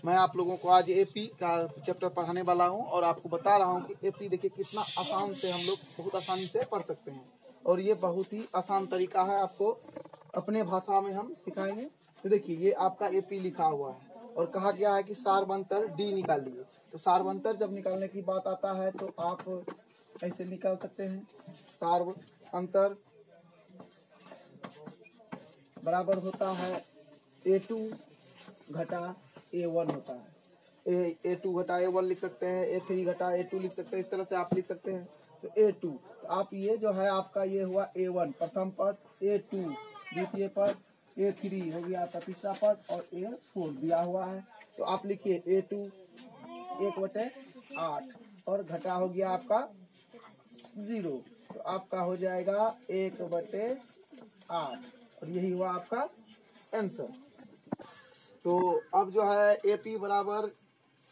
मैं आप लोगों को आज एपी का चैप्टर पढ़ाने वाला हूं और आपको बता रहा हूं कि एपी देखिए कितना आसान से हम लोग बहुत आसानी से पढ़ सकते हैं और ये बहुत ही आसान तरीका है, आपको अपने भाषा में हम सिखाएंगे। तो देखिए ये आपका एपी लिखा हुआ है और कहा गया है कि सार्वंतर डी निकालिए। तो सार्वंतर जब निकालने की बात आता है तो आप ऐसे निकाल सकते हैं, सार्वंतर बराबर होता है A2 घटा A1 होता है। A2 घटा A1 लिख सकते हैं, A3 घटा A2 लिख सकते हैं, इस तरह से आप लिख सकते हैं। तो A2 तो आप ये जो है आपका ये हुआ A1 प्रथम पद, A2 द्वितीय पद, A3 हो गया आपका तीसरा पद और A4 दिया हुआ है। तो आप लिखिए A2 1/8 और घटा हो गया आपका 0, तो आपका हो जाएगा 1/8 और यही हुआ आपका आंसर। तो अब जो है एपी बराबर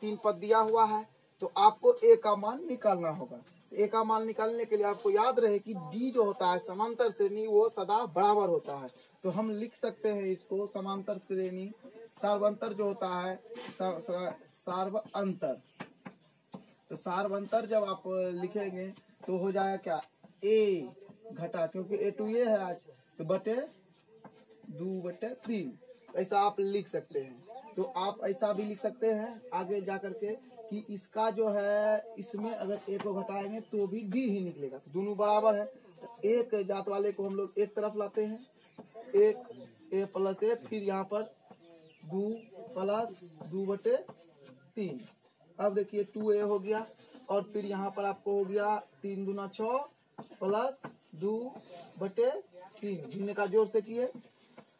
3 पद दिया हुआ है, तो आपको ए का मान निकालना होगा। ए का मान निकालने के लिए आपको याद रहे कि डी जो होता है समांतर श्रेणी वो सदा बराबर होता है। तो हम लिख सकते हैं इसको समांतर श्रेणी सार्वंतर जो होता है सार्वंतर। तो सार्वंतर जब आप लिखेंगे तो हो जाएगा क्या, ए घटा, क्योंकि A2 ये है आज, तो बटे 2/3 ऐसा आप लिख सकते हैं। तो आप ऐसा भी लिख सकते हैं आगे जा करके कि इसका जो है इसमें अगर ए को घटाएंगे तो भी डी ही निकलेगा, तो दोनों बराबर है। तो एक जात वाले को हम लोग एक तरफ लाते हैं, एक A प्लस ए, फिर यहाँ पर 2 प्लस 2/3। अब देखिए 2A हो गया और फिर यहाँ पर आपको हो गया 3 दूना 6 प्लस 2/3, भिन्न का जोर से किए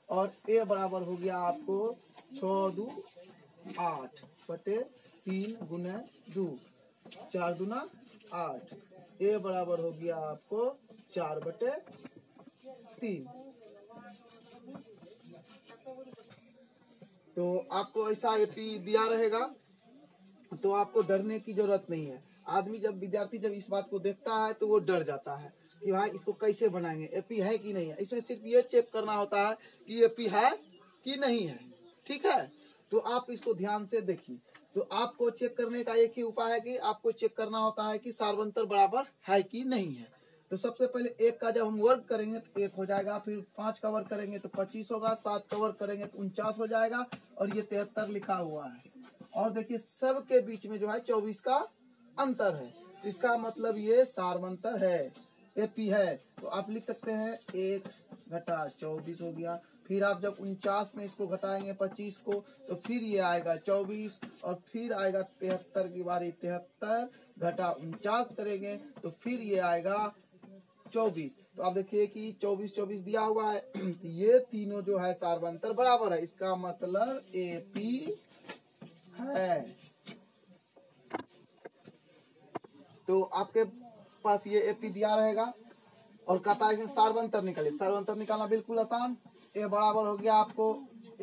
और A बराबर हो गया आपको 6 2 8/3 गुना 2, 4 दूना 8। A बराबर हो गया आपको 4/3। तो आपको ऐसा एपी दिया रहेगा, तो आपको डरने की जरूरत नहीं है। आदमी जब विद्यार्थी जब इस बात को देखता है तो वो डर जाता है कि भाई इसको कैसे बनाएंगे, एपी है कि नहीं है। इसमें सिर्फ ये चेक करना होता है कि एपी है कि नहीं है, ठीक है। तो आप इसको ध्यान से देखिए। तो आपको चेक करने का एक ही उपाय है कि आपको चेक करना होता है कि सार्वंतर बराबर है कि नहीं है। तो सबसे पहले 1 का जब हम वर्ग करेंगे तो 1 हो जाएगा, फिर 5 का वर्ग करेंगे तो 25 होगा, 7 का वर्ग करेंगे तो 49 हो जाएगा और ये 73 लिखा हुआ है। और देखिए सब के बीच में जो है 24 का अंतर है, तो इसका मतलब ये सार्वंतर है, एपी है। तो आप लिख सकते हैं 1 घटा 24 हो गया। फिर आप जब 49 में इसको घटाएंगे 25 को तो फिर ये आएगा 24 और फिर आएगा 73 की बारी, 73 घटा 49 करेंगे तो फिर ये आएगा 24। तो आप देखिए कि 24 दिया हुआ है, तो ये तीनों जो है सार्वंतर बराबर है, इसका मतलब एपी है। तो आपके पास ये एपी दिया रहेगा और कहता है इसमें सार्वंतर निकाले। सार्वंतर निकालना बिल्कुल आसान। ए बराबर हो गया आपको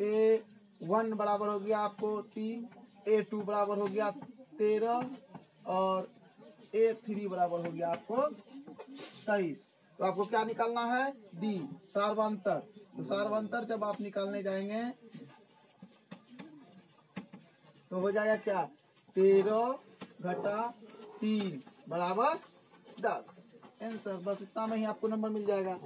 A1 बराबर हो गया आपको 3, A2 बराबर हो गया 13 और A3 बराबर हो गया आपको 23। तो आपको क्या निकालना है, डी सार्वंतर। तो सार्वंतर जब आप निकालने जाएंगे तो हो जाएगा क्या, 13 घटा 3 बराबर 10 आंसर। बस इतना में ही आपको नंबर मिल जाएगा।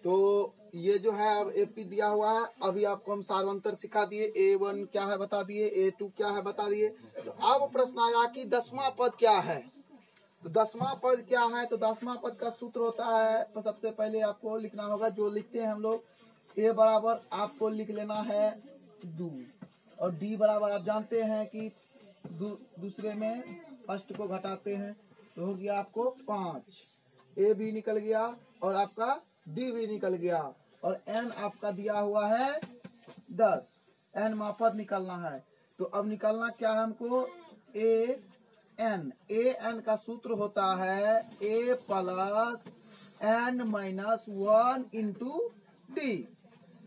तो ये जो है अब एपी दिया हुआ है, अभी आपको हम सार्वंतर सिखा दिए, A1 क्या है बता दिए, A2 क्या है बता दिए। तो अब प्रश्न आया कि 10वां पद क्या है। तो 10वां पद क्या है, तो 10वां पद का सूत्र होता है, तो सबसे पहले आपको लिखना होगा जो लिखते हैं हम लोग, A बराबर आपको लिख लेना है 2 और D बराबर आप जानते हैं कि दूसरे में फर्स्ट को घटाते हैं, तो हो गया आपको 5। A भी निकल गया और आपका D भी निकल गया और N आपका दिया हुआ है 10। N मापद निकालना है, तो अब निकालना क्या है हमको, AN का सूत्र होता है A plus N minus 1 into D।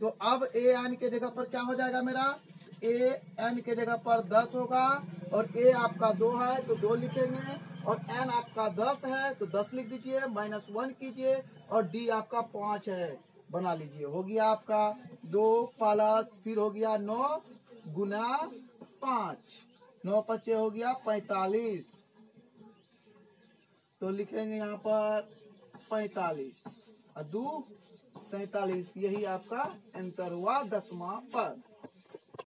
तो अब AN के जगह पर क्या हो जाएगा मेरा, AN के जगह पर 10 होगा और A आपका 2 है तो 2 लिखेंगे और N आपका 10 है तो 10 लिख दीजिए, -1 कीजिए और D आपका 5 है, बना लीजिए। हो गया आपका 2 प्लस फिर हो गया 9 गुना 5, 9 पच्चे हो गया 45, तो लिखेंगे यहाँ पर 45 और 2 47। यही आपका आंसर हुआ 10वां पद।